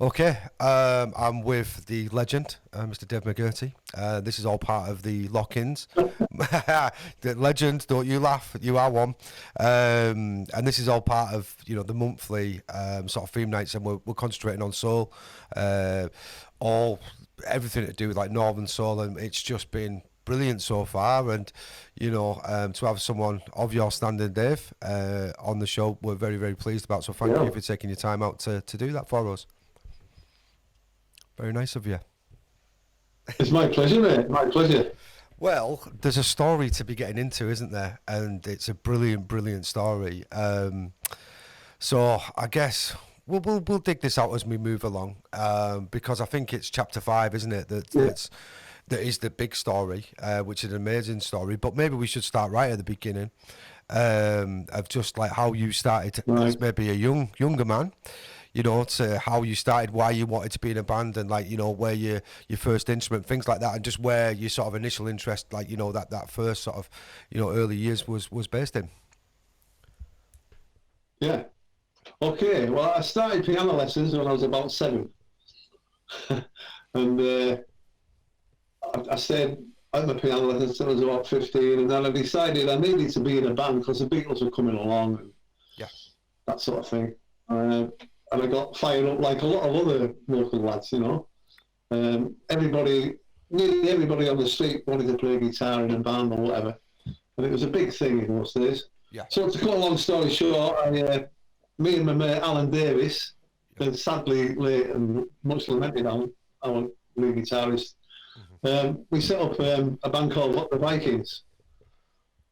Okay, I'm with the legend, Mr. Dave McGerty. This is all part of the lock-ins. The legend, don't you laugh? You are one. And this is all part of the monthly sort of theme nights, and we're concentrating on soul, all everything to do with like Northern soul, and it's just been brilliant so far. And to have someone of your standing, Dave, on the show, we're very very pleased about. So thank Yeah. you for taking your time out to do that for us. Very nice of you. It's my pleasure, mate. My pleasure. Well, there's a story to be getting into, isn't there? And it's a brilliant, brilliant story. So I guess we'll dig this out as we move along, because I think it's chapter five, isn't it? Yeah. That is the big story, which is an amazing story. But maybe we should start right at the beginning, of just like how you started Right. as maybe a younger man. To how you started, why you wanted to be in a band, and like where your first instrument, things like that, and just where your sort of initial interest, like that first sort of early years was based in. Yeah. Okay. Well, I started piano lessons when I was about 7, and I stayed at my piano lessons until I was about 15, and then I decided I needed to be in a band because the Beatles were coming along and Yeah. that sort of thing. And I got fired up like a lot of other local lads. Nearly everybody on the street wanted to play guitar in a band or whatever, and it was a big thing in those days. Yeah. So to cut a long story short, me and my mate Alan Davis, and sadly late and much lamented our lead guitarist, we set up a band called What the Vikings.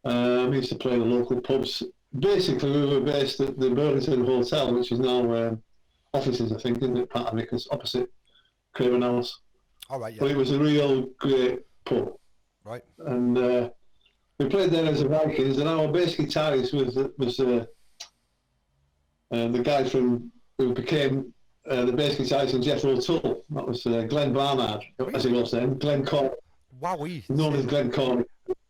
We used to play in the local pubs. Basically, we were based at the Burlington Hotel, which is now offices, I think, isn't it? Part of it, 'cause opposite Craven House. All right. But Yeah. it was a real great pub. Right. And we played there as the Vikings, and our bass guitarist was the guy who became the bass guitarist in Jethro Tull. That was Glenn Barnard, as he was then. Glenn Corn, Wowee. known as Glenn Corn.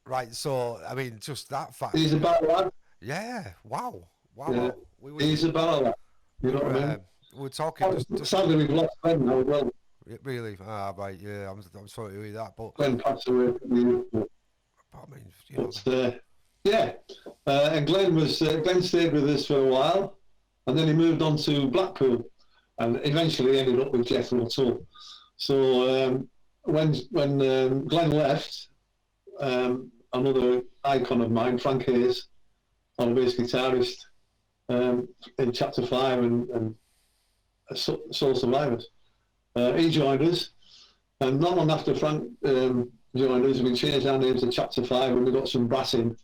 Right. So I mean, just that fact. He's a battle lad. Yeah. Wow. Wow. Yeah. Wow. He's a battle lad. You know what I mean? We're talking just Sadly, we've lost Glenn now as well. really. Ah, right. Yeah. I'm sorry to hear that, but Glenn passed away from the I mean, But yeah, and Glenn stayed with us for a while, and then he moved on to Blackpool, and eventually ended up with Jethro Tull. So when Glenn left, another icon of mine, Frank Hayes, our bass guitarist, in Chapter 5 and Soul Survivors, he joined us, and not long after Frank joined us, we changed our names to Chapter 5 and we got some brass in,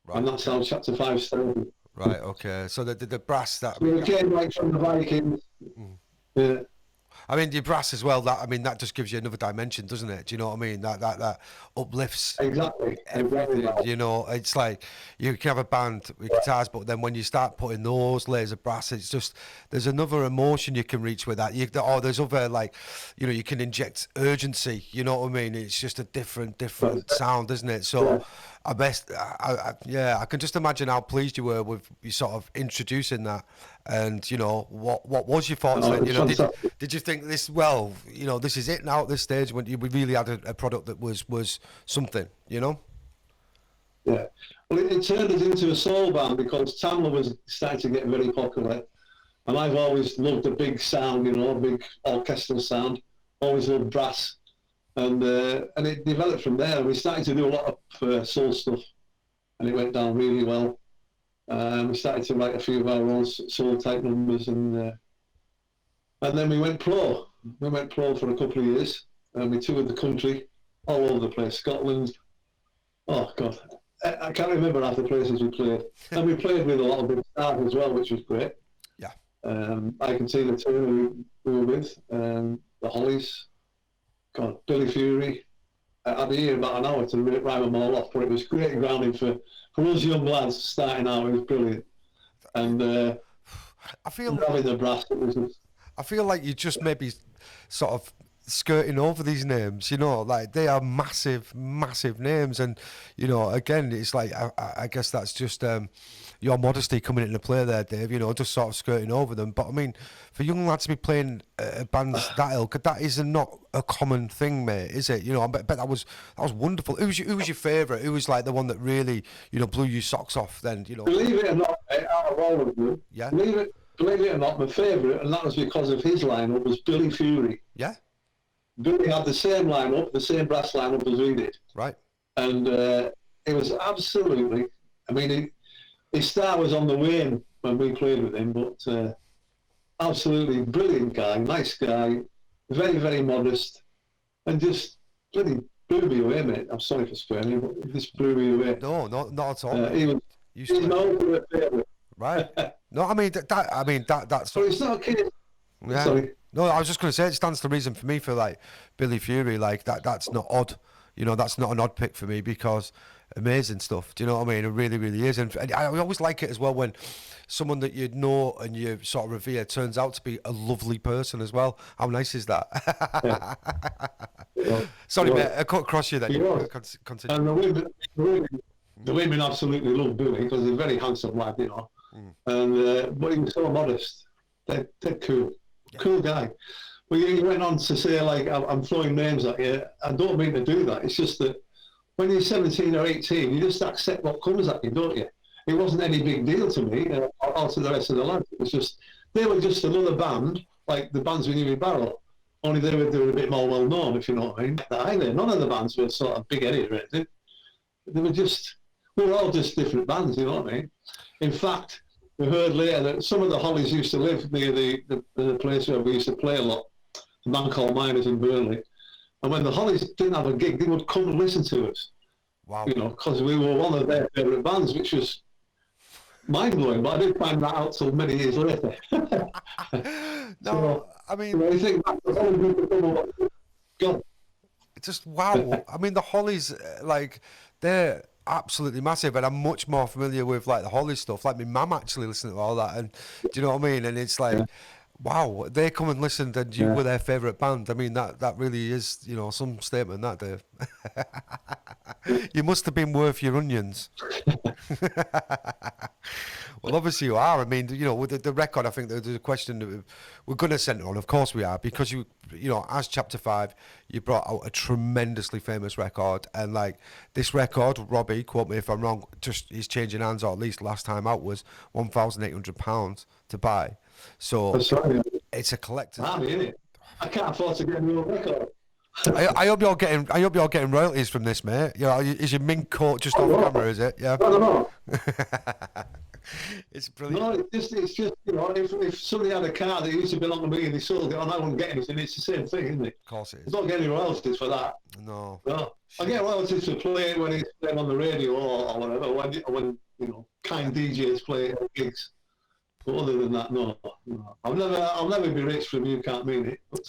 right. and that's how Chapter 5 started. Right. Okay. So the brass that. So we came like from the Vikings. Yeah. I mean, the brass as well. That just gives you another dimension, doesn't it? Do you know what I mean? That uplifts Exactly. everything. Right. It's like you can have a band with guitars, but then when you start putting those layers of brass, it's just there's another emotion you can reach with that. There's other like, you can inject urgency. You know what I mean? It's just a different sound, isn't it? So. Yeah. I can just imagine how pleased you were with you sort of introducing that, and what was your thoughts then? Did you think this? Well, this is it now at this stage when we really had a product that was something, Yeah. Well, it turned us into a soul band because Tamla was starting to get very popular, and I've always loved a big sound, a big orchestral sound. Always loved brass. And it developed from there. We started to do a lot of soul stuff, and it went down really well. We started to write a few of our own soul type numbers, and then we went pro. We went pro for a couple of years, and we toured the country, all over the place. Scotland. Oh God, I can't remember half the places we played, and we played with a lot of big stars as well, which was great. Yeah. Ike Tina Turner we were with, the Hollies. God, Billy Fury. I'd be here about an hour to rhyme them all off, but it was great grounding for us young lads starting out. It was brilliant, and I feel having the brass. It was I feel like you just maybe sort of skirting over these names, you know, like they are massive, massive names. And, you know, again, it's like, I guess that's just your modesty coming into play there, Dave, you know, just sort of skirting over them. But I mean, for young lads to be playing bands that ilk, that is not a common thing, mate, is it? You know, I bet that was wonderful. Who was your favourite? Who was like the one that really, you know, blew your socks off then, you know? Believe it or not, out of all of them, Yeah. Believe it or not, my favourite, and that was because of his lineup, was Billy Fury. Yeah. Billy had the same lineup, the same brass lineup as we did. Right. And it was absolutely, I mean, his star was on the wane when we played with him, but absolutely brilliant guy, nice guy, very, very modest, and just bloody blew me away, mate. I'm sorry for swearing, but he just blew me away. No, not at all. He's my ultimate favourite. Right. No, I mean that's. So it's not a case. Yeah. Sorry. No, I was just going to say it stands to reason for me for like Billy Fury, like that's not odd. You know, that's not an odd pick for me because amazing stuff. Do you know what I mean? It really, really is. And I always like it as well when someone that you know and you sort of revere turns out to be a lovely person as well. How nice is that? Yeah. Sorry, mate, I cut across you then. Continue. And the women absolutely love Billy because he's a very handsome lad, you know. And but he was so modest. They're cool. Yeah. Cool guy. Well, he went on to say, like, I'm throwing names at you. I don't mean to do that. It's just that when you're 17 or 18, you just accept what comes at you, don't you? It wasn't any big deal to me or to the rest of the lads. It was just, they were just another band, like the bands we knew in Barrow. Only they were a bit more well known, if you know what I mean. Either. None of the bands were sort of big headed or anything. We were all just different bands, you know what I mean? In fact, we heard later that some of the Hollies used to live near the place where we used to play a lot, a man called Miners in Burnley. And when the Hollies didn't have a gig, they would come and listen to us. Wow. You know, because we were one of their favourite bands, which was mind-blowing, but I didn't find that out till many years later. No, I mean... I think that's the whole group of people. God. Just wow. I mean, the Hollies, like, they're absolutely massive, and I'm much more familiar with, like, the Hollies stuff. Like, my mum actually listened to all that, and do you know what I mean? And it's like... Yeah. Wow, they come and listened and you were their favourite band. I mean, that really is, you know, some statement, that, Dave. You must have been worth your onions. Well, obviously you are. I mean, you know, with the record, I think there's a question that we're going to send it on. Of course we are, because you know, as Chapter 5, you brought out a tremendously famous record. And, like, this record, Robbie, quote me if I'm wrong, just is changing hands, or at least last time out was £1,800 to buy. So it's a collector's. I can't afford to get a new record. I hope you're getting royalties from this, mate. You know, is your mink coat just off camera? Is it? Yeah. No. It's brilliant. No, it's just you know, if somebody had a car that used to belong to me and they sold it, I wouldn't get anything. It's the same thing, isn't it? Of course it is. I don't get any royalties for that. No. I get royalties for playing when it's playing on the radio or whatever. When you know, kind DJs play at gigs. But other than that, no. I'll never be rich from You Can't Mean It. But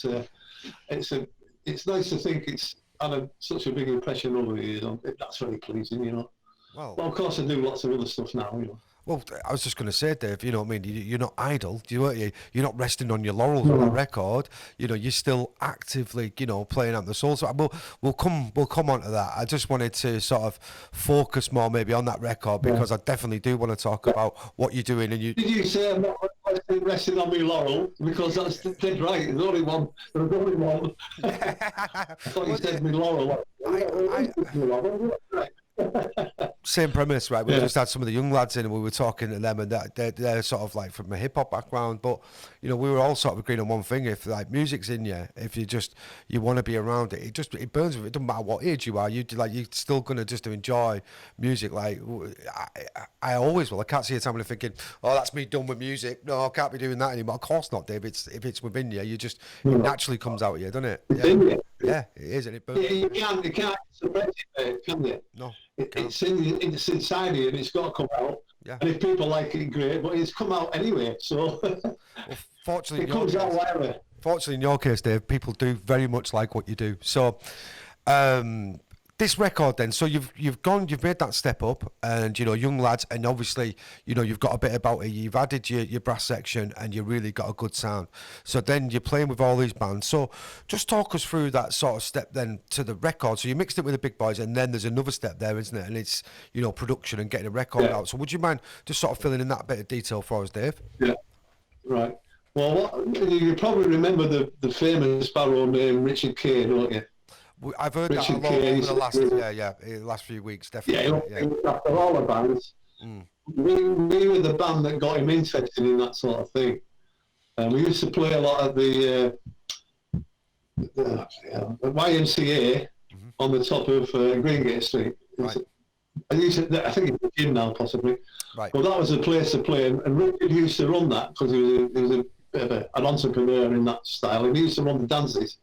it's nice to think it's had such a big impression over the years. That's very pleasing, you know. Well, of course, I do lots of other stuff now, you know. Well, I was just going to say, Dave, you know what I mean? You're not idle, you're not resting on your laurels on that record. You know, you're still actively, you know, playing out the soul. So we'll come on to that. I just wanted to sort of focus more maybe on that record, because I definitely do want to talk about what you're doing. And Did you say I'm not resting on my laurel? Because that's dead right. There's only one. I thought you said my laurel. Same premise, right? We just had some of the young lads in and we were talking to them, and they're sort of like from a hip hop background, but you know, we were all sort of agreeing on one thing: if like music's in you, if you want to be around it, it burns with it. It doesn't matter what age you are, you're still gonna just enjoy music. Like I always will. I can't see a time when I'm thinking, oh, that's me done with music. No, I can't be doing that anymore. Of course not, Dave. If it's within you, it naturally comes out of you, doesn't it? Yeah, it is, and it burns. You can't suppress it, can you? No. It's inside you and it's got to come out. Yeah. And if people like it, great, but it's come out anyway, so well, fortunately, it comes out whatever. Fortunately, in your case, Dave, people do very much like what you do. So, this record then, so you've made that step up, and young lads, and obviously you've got a bit about it. You've added your brass section, and you really got a good sound. So then you're playing with all these bands. So just talk us through that sort of step then to the record. So you mixed it with the big boys, and then there's another step there, isn't it? And it's production and getting a record out. So would you mind just sort of filling in that bit of detail for us, Dave? Yeah, right. Well, you probably remember the famous Barrow name Richard Kay, don't you? I've heard Richard that a lot Kay, over the last few weeks, definitely. Yeah, after all the bands, we were the band that got him interested in that sort of thing. We used to play a lot at the YMCA on the top of Greengate Street. Right. I think it's a gym now, possibly. Right. But that was the place to play, and Richard used to run that because he was a bit of an entrepreneur in that style, and he used to run the dances.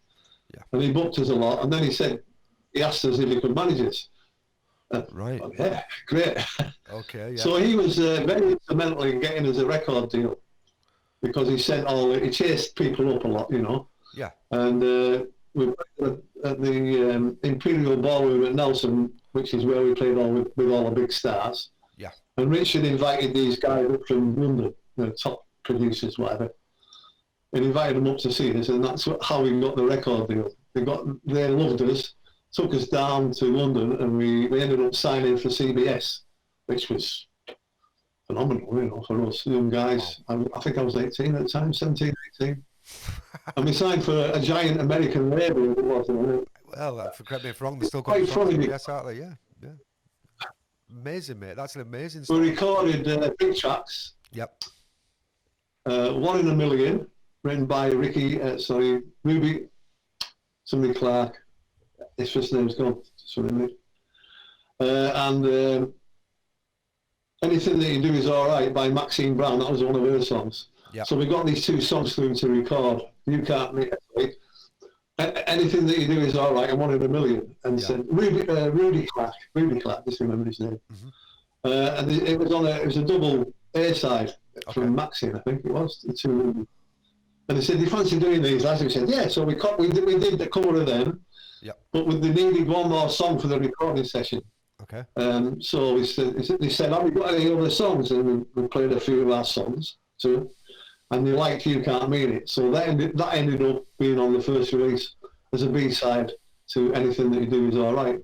Yeah. And he booked us a lot, and then he asked us if he could manage us. Right. Yeah, great. Okay, yeah. So he was very instrumental in getting us a record deal because he chased people up a lot, Yeah. And we played at the Imperial Ballroom at Nelson, which is where we played with all the big stars. Yeah. And Richard invited these guys up from London, the top producers, whatever. And invited them up to see us, and that's how we got the record deal. They loved us, took us down to London, and we ended up signing for CBS, which was phenomenal, for us young guys. I think I was 18 at the time, 17, 18. And we signed for a giant American label. Well, correct me if I'm wrong, they're still got CBS, aren't they? Yeah. Amazing, mate. That's an amazing story. We recorded big tracks. Yep. 1 in a Million, written by Ruby, somebody Clark. His first name's gone. And Anything That You Do Is Alright by Maxine Brown. That was one of her songs. Yep. So we got these 2 songs through to record. You Can't Make It. Anything That You Do Is Alright and 1 in a Million. And said Rudy Clark, just remember his name. Mm-hmm. And it was a double A side from Maxine, I think it was. The 2. And they said, "Do you fancy doing these?" Lads, we said, "Yeah." So we did the cover of them. Yep. But they needed one more song for the recording session. Okay. So they said, "Have we got any other songs?" And we played a few of our songs too. And they liked You Can't Mean It. So that ended up being on the first release as a B-side to Anything That You Do Is Alright.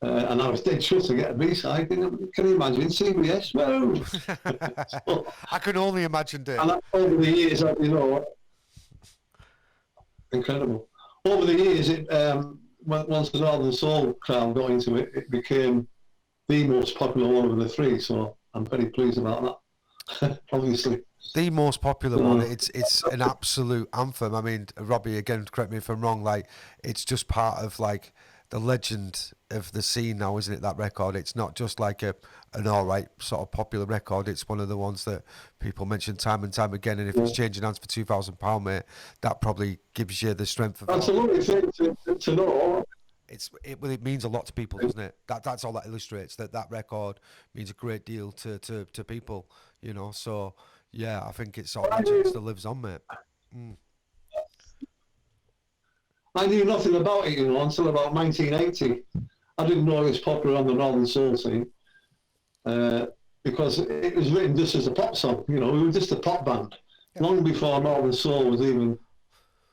And I was dead sure to get a B-side. Can you imagine? CBS? Whoa! So, I can only imagine, Dave. And over the years, incredible. Over the years, once the Northern Soul crowd got into it, it became the most popular one of the 3. So I'm very pleased about that, obviously. The most popular one. It's an absolute anthem. I mean, Robbie, again, correct me if I'm wrong. Like, it's just part of the legend of the scene now, isn't it? That record. It's not just like an alright sort of popular record. It's one of the ones that people mention time and time again. And if it's changing hands for £2,000, mate, that probably gives you the strength of. That's a lovely thing to know. It means a lot to people, doesn't it? That's all that illustrates that record means a great deal to people. So. Yeah, I think it's all legend still lives on, mate. I knew nothing about it, until about 1980. I didn't know it was popular on the Northern Soul scene because it was written just as a pop song. We were just a pop band long before Northern Soul was even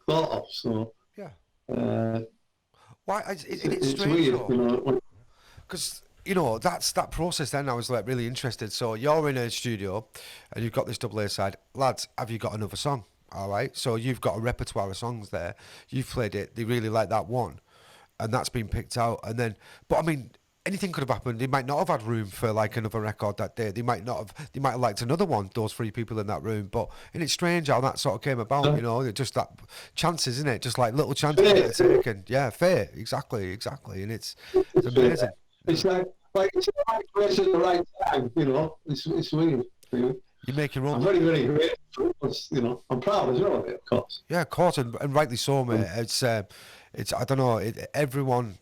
thought of. So yeah, why? It's strange, weird, because. That's that process then I was really interested. So you're in a studio and you've got this double A side. Lads, have you got another song? All right. So you've got a repertoire of songs there. You've played it. They really like that one. And that's been picked out. And then, but I mean, anything could have happened. They might not have had room for another record that day. They might have liked another one, those 3 people in that room. But isn't it strange how that sort of came about, just that chances, isn't it? Just like little chances that are taken. Yeah, fair. Exactly. And it's amazing. It's like it's the right place at the right time, It's weird. You make your own. I'm very, very grateful. I'm proud as well of it, of course. Yeah, of course, and rightly so, mate. It's I don't know. Everyone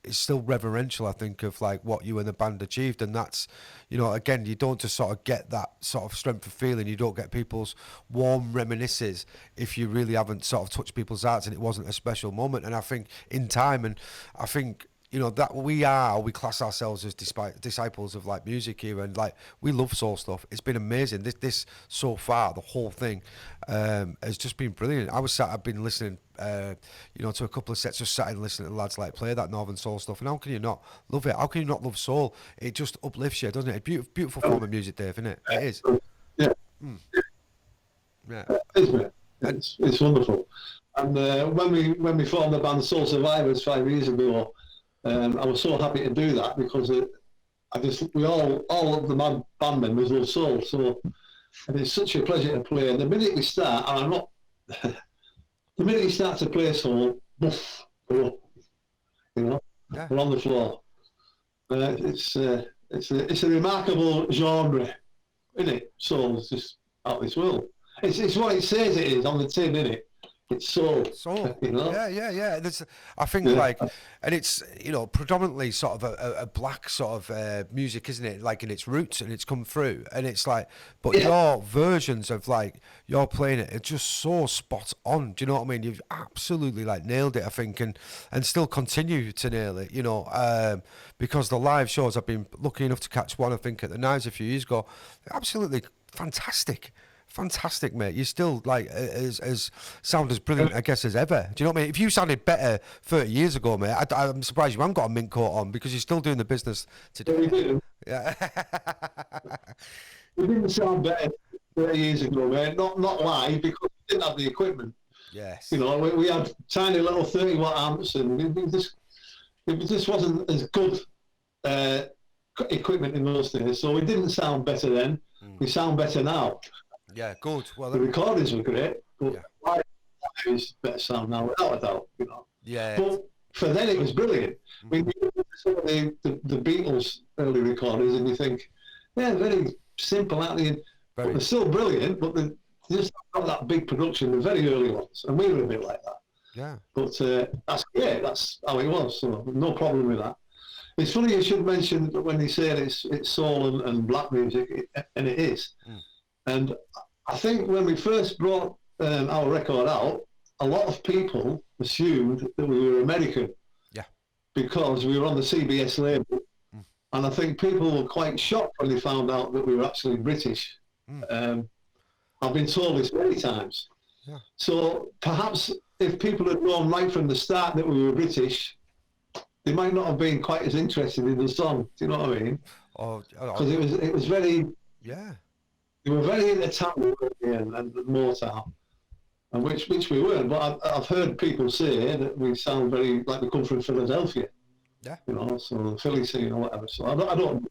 is still reverential, I think, of what you and the band achieved, and that's, again, you don't just sort of get that sort of strength of feeling. You don't get people's warm reminiscences if you really haven't sort of touched people's hearts and it wasn't a special moment. And I think in time, and I think you know, that we class ourselves as despite disciples of like music here, and like we love soul stuff. It's been amazing. This so far, the whole thing has just been brilliant. I've been listening, you know, to a couple of sets, just sat and listening to the lads like play that Northern soul stuff. And how can you not love it? How can you not love soul? It just uplifts you, doesn't it? A beautiful, beautiful form of music, Dave, isn't it? It is. Yeah. Yeah. Isn't it? It's wonderful. And when we formed the band Soul Survivors 5 years ago, I was so happy to do that because we all of the band members love soul. So, and it's such a pleasure to play. And the minute we start, and I'm not, the minute you start to play soul, boof, we're up, you know, we're on the floor. It's a remarkable genre, isn't it? Soul is just out of this world. It's what it says it is on the tin, isn't it? It's soul. You know? Yeah. I think like, and it's, you know, predominantly sort of a black sort of music, isn't it? Like in its roots, and it's come through, and it's like, but your versions of like you're playing it, it's just so spot on. Do you know what I mean? You've absolutely like nailed it, I think, and still continue to nail it. You know, because the live shows I've been lucky enough to catch one, I think, at the Knives a few years ago, absolutely fantastic. Fantastic, mate. You're still like as sound as brilliant, I guess, as ever. Do you know what I mean? If you sounded better 30 years ago, mate, I'm surprised you haven't got a mint coat on because you're still doing the business today. We do. Yeah. We didn't sound better 30 years ago, mate. Not live because we didn't have the equipment. Yes. You know, we had tiny little 30-watt amps, and it just wasn't as good equipment in those days. So we didn't sound better then. We sound better now. Yeah, good. Well, the recordings were great, but live is better sound now, without a doubt. You know. Yeah. But for then it was brilliant. I mean, you look at some of the Beatles' early recordings, and you think, yeah, very simple, aren't they? But they're still brilliant, but they just not that big production. The very early ones, and we were a bit like that. Yeah. But that's great. That's how it was. So no problem with that. It's funny you should mention that when they say it's soul and black music, and it is. And I think when we first brought our record out, a lot of people assumed that we were American. Yeah. Because we were on the CBS label. And I think people were quite shocked when they found out that we were actually British. I've been told this many times. Yeah. So perhaps if people had known right from the start that we were British, they might not have been quite as interested in the song. Do you know what I mean? Because it was very... Yeah. They were very into Tamil and Motown, and which we weren't. But I've heard people say that we sound very like we come from Philadelphia. Yeah. You know, so the Philly scene or whatever. So I don't.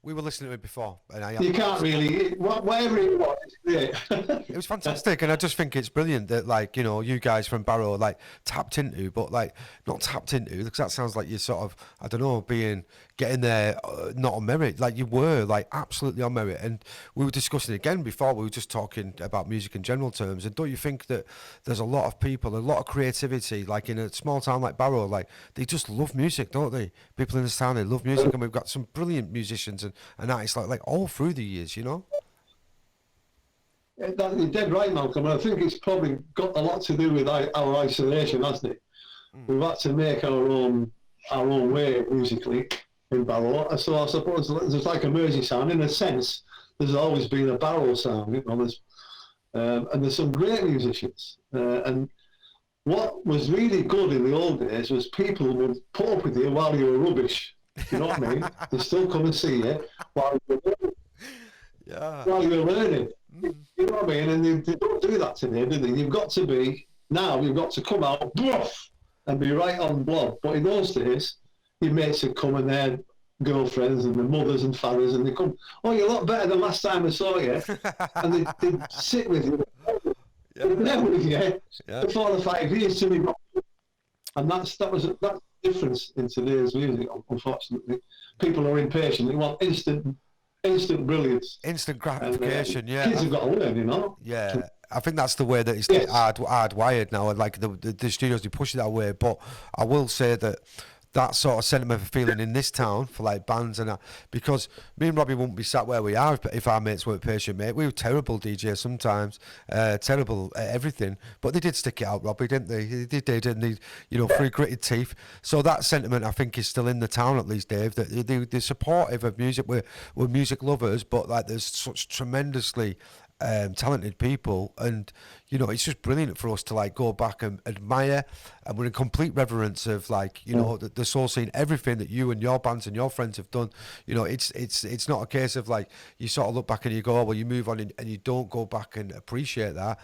We were listening to it before, and you can't really, whatever it was, it's great. It was fantastic, and I just think it's brilliant that, like, you know, you guys from Barrow, like, tapped into, but, like, not tapped into, because that sounds like you're sort of, I don't know, getting there not on merit. Like, you were, like, absolutely on merit, and we were discussing again before, we were just talking about music in general terms, and don't you think that there's a lot of people, a lot of creativity, like, in a small town like Barrow, like, they just love music, don't they? People in this town, they love music, and we've got some brilliant musicians and artists like all through the years, you know. You're dead right, Malcolm. And I think it's probably got a lot to do with our isolation, hasn't it? We've had to make our own way musically in Barrow. So I suppose there's like a Mersey sound. In a sense, there's always been a Barrow sound, you know. And there's some great musicians. And what was really good in the old days was people would put up with you while you were rubbish. You know what I mean? They still come and see you while you're learning. Yeah. While you're learning. You know what I mean? And they don't do that today, do they? You've got to come out, bluff, and be right on blob. But in those days, your mates would come and their girlfriends and their mothers and fathers, and they come, oh, you're a lot better than last time I saw you. And they'd sit with you. They'd never with you for 4 or 5 years till you got. And that's the difference in today's music, unfortunately. People are impatient. They want instant brilliance. Instant gratification, yeah. Kids have got to learn, you know? Yeah. I think that's the way that it's hardwired now. And like the studios, they push it that way. But I will say that that sort of sentiment of feeling in this town for like bands and that, because me and Robbie wouldn't be sat where we are if our mates weren't patient, mate. We were terrible DJs sometimes, terrible at everything, but they did stick it out, Robbie, didn't they? They did, and they, you know, through gritted teeth. So that sentiment, I think, is still in the town, at least, Dave. That they're supportive of music. We're music lovers, but like there's such tremendously talented people, and you know, it's just brilliant for us to like go back and admire, and we're in complete reverence of like, you know, the soul scene, everything that you and your bands and your friends have done. You know, it's not a case of like you sort of look back and you go, oh, well, you move on, and you don't go back and appreciate that.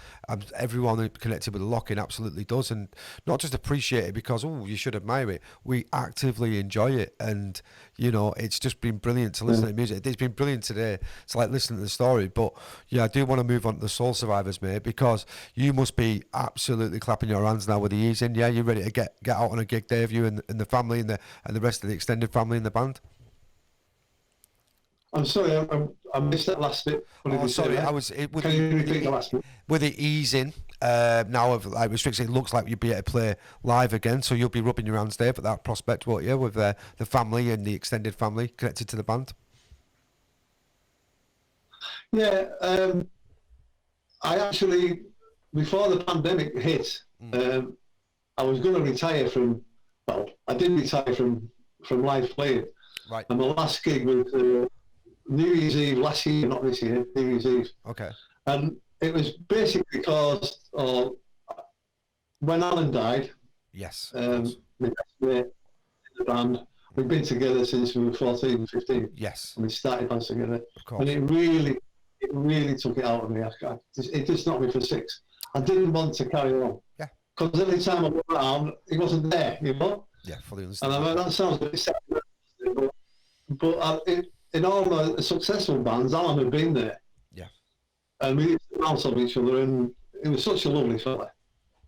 Everyone connected with the Lock-In absolutely does, and not just appreciate it because, oh, you should admire it. We actively enjoy it, and you know, it's just been brilliant to listen to music. It's been brilliant today. It's like listening to the story, but yeah, I do want to move on to the Soul Survivors, mate, because you must be absolutely clapping your hands now with the ease in. Yeah, you're ready to get out on a gig, Dave. You and the family and the rest of the extended family in the band. I'm sorry, I missed that last bit. Oh, sorry, Can you repeat the last bit? With the ease in now of like restrictions, it looks like you'll be able to play live again. So you'll be rubbing your hands, Dave, at that prospect, won't you? With the family and the extended family connected to the band. Yeah, I actually, before the pandemic hit, I was going to retire from. Well, I did retire from live playing. Right. And my last gig was New Year's Eve last year, not this year. New Year's Eve. Okay. And it was basically because when Alan died. Yes. My best mate in the band. We've been together since we were 14, 15. Yes. And we started bands together. Of course. And it really took it out of me. It just knocked me for six. I didn't want to carry on. Yeah. Because every time I went around, he wasn't there, you know? Yeah, fully understand. And I mean, that sounds a bit sad, but in all the successful bands, Alan had been there. Yeah. And we used to bounce off each other, and he was such a lovely fella.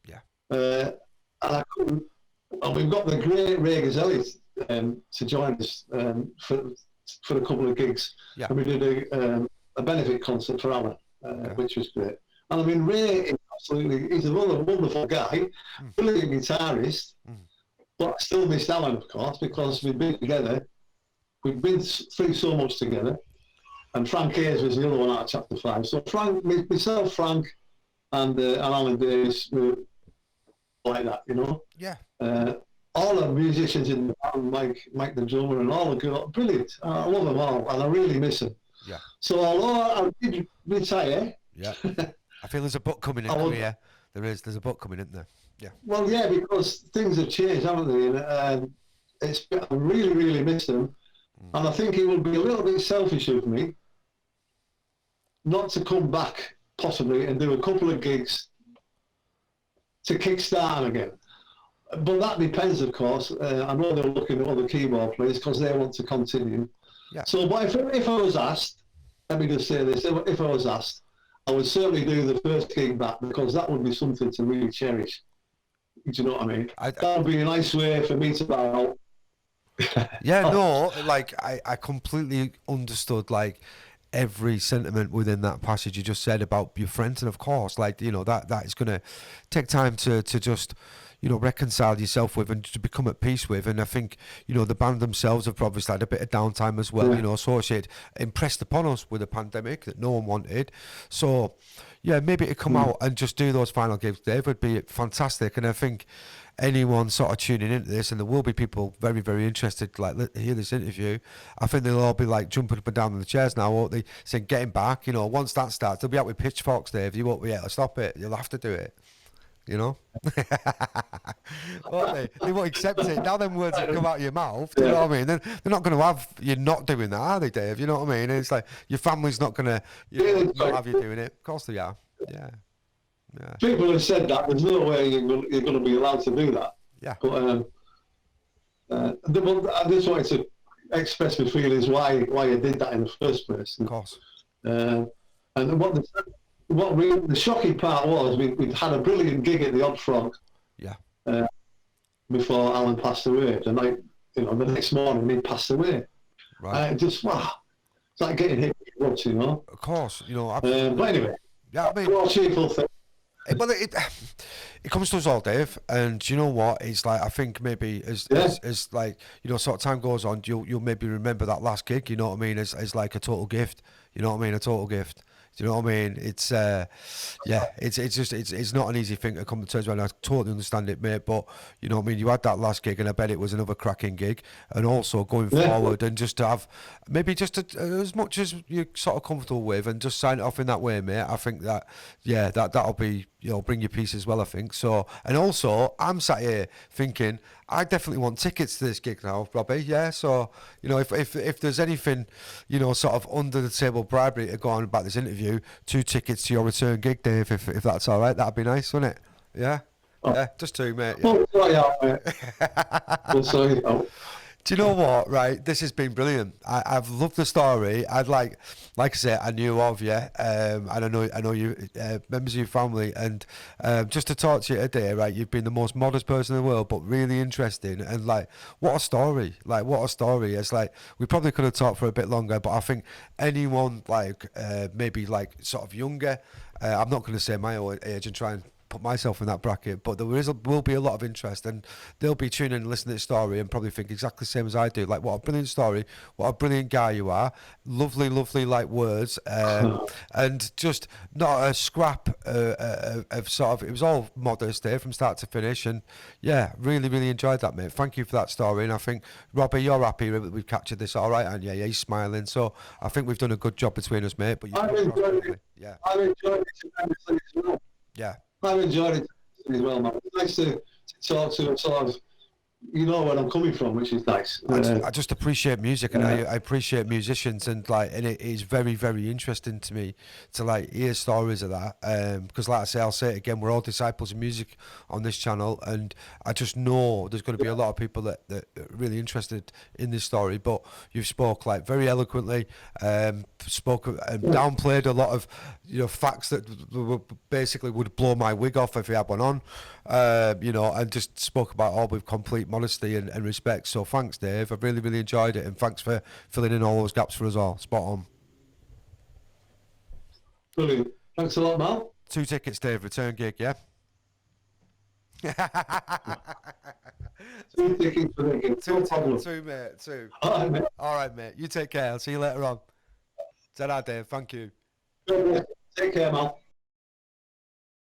Yeah. And I couldn't. And we've got the great Ray Gazzelli to join us for a couple of gigs. Yeah. And we did a benefit concert for Alan, which was great. And I mean, Ray is he's a wonderful guy, brilliant guitarist, but I still missed Alan, of course, because we've been together. We've been through so much together. And Frank Hayes was the other one out of Chapter 5. So myself, Frank, and Alan Davis were like that, you know? Yeah. All the musicians in the band, Mike the drummer, and all the girls, brilliant. I love them all, and I really miss them. Yeah. So although I did retire... Yeah. I feel there's a book coming in here. There's a book coming, isn't there? Yeah. Well, yeah, because things have changed, haven't they? And I really, really miss them. And I think it would be a little bit selfish of me not to come back, possibly, and do a couple of gigs to kickstart again. But that depends, of course. I know they're looking at other keyboard players because they want to continue. Yeah. So, but if I was asked, let me just say this, if I was asked, I would certainly do the first gig back, because that would be something to really cherish. Do you know what I mean? That would be a nice way for me to bow out. Yeah, no, like I completely understood like every sentiment within that passage you just said about your friends, and of course, like, you know, that is going to take time to just, you know, reconcile yourself with and to become at peace with. And I think, you know, the band themselves have obviously had a bit of downtime as well, you know, associated, impressed upon us with a pandemic that no one wanted. So, yeah, maybe to come out and just do those final gigs, Dave, would be fantastic. And I think anyone sort of tuning into this, and there will be people very, very interested to like hear this interview, I think they'll all be like jumping up and down in the chairs now, won't they? Saying, getting back, you know, once that starts, they'll be out with pitchforks, Dave. You won't be able to stop it. You'll have to do it. You know, won't they? They won't accept it. Now them words that come out of your mouth, do you know what I mean? They're not going to have you not doing that, are they, Dave? You know what I mean? It's like your family's not going to not have you doing it. Of course they are. Yeah. Yeah. People have said that. There's no way you're going to be allowed to do that. Yeah. But I just wanted to express my feelings why I did that in the first place. Of course. And the shocking part was we'd had a brilliant gig at the Odd Frog. Yeah. Before Alan passed away. The night, you know, the next morning he passed away. Right. Just wow, it's like getting hit with drugs, you know. Of course, you know. Absolutely. But anyway, yeah, I mean, more cheerful thing. Well, It comes to us all, Dave, and you know what? It's like I think maybe as like sort of time goes on, you'll maybe remember that last gig. You know what I mean? As like a total gift. You know what I mean? A total gift. Do you know what I mean? It's it's just it's not an easy thing to come to terms with. And I totally understand it, mate. But you know what I mean? You had that last gig, and I bet it was another cracking gig. And also going forward, and just to have maybe just as much as you're sort of comfortable with, and just sign it off in that way, mate. I think that that'll be bring your peace as well. I think so. And also, I'm sat here thinking I definitely want tickets to this gig now, Robbie. Yeah. So if there's anything sort of under the table bribery to go on about this interview, 2 tickets to your return gig, Dave. If that's all right, that'd be nice, wouldn't it? Yeah. Oh. Yeah, just 2, mate. Yeah. We'll sort it out. Do you know what? Right, this has been brilliant. I've loved the story. I'd like I said, I knew of you, and I know you, members of your family, and just to talk to you today. Right, you've been the most modest person in the world, but really interesting, and like, what a story! Like, what a story! It's like we probably could have talked for a bit longer, but I think anyone like maybe like sort of younger. I'm not going to say my own age and try and put myself in that bracket, but will be a lot of interest, and they'll be tuning in and listening to the story and probably think exactly the same as I do. Like, what a brilliant story, what a brilliant guy you are. Lovely like words, and just not a scrap of sort of. It was all modest there from start to finish, and yeah, really enjoyed that, mate. Thank you for that story, and I think Robbie, you're happy that we've captured this, all right? And yeah, he's smiling, so I think we've done a good job between us, mate. But I've enjoyed it. Yeah, I've enjoyed it tremendously as well. Yeah. I've enjoyed it as well, man. It's nice to talk to sort of, where I'm coming from, which is nice. I just appreciate music, and I appreciate musicians, and it is very interesting to me to like hear stories of that. Because like I say, I'll say it again, we're all disciples of music on this channel, and I just know there's going to be a lot of people that are really interested in this story. But you've spoke like very eloquently, spoke and downplayed a lot of facts that basically would blow my wig off if we had one on. And just spoke about all with complete modesty and respect. So thanks, Dave. I've really enjoyed it, and thanks for filling in all those gaps for us all. Spot on. Brilliant. Thanks a lot, Mal. 2 tickets, Dave. Return gig, yeah? 2 tickets for the gig. 2, mate. 2. All right, mate. All right, mate. You take care. I'll see you later on. Ta-ra, Dave. Thank you. Take care, Mal.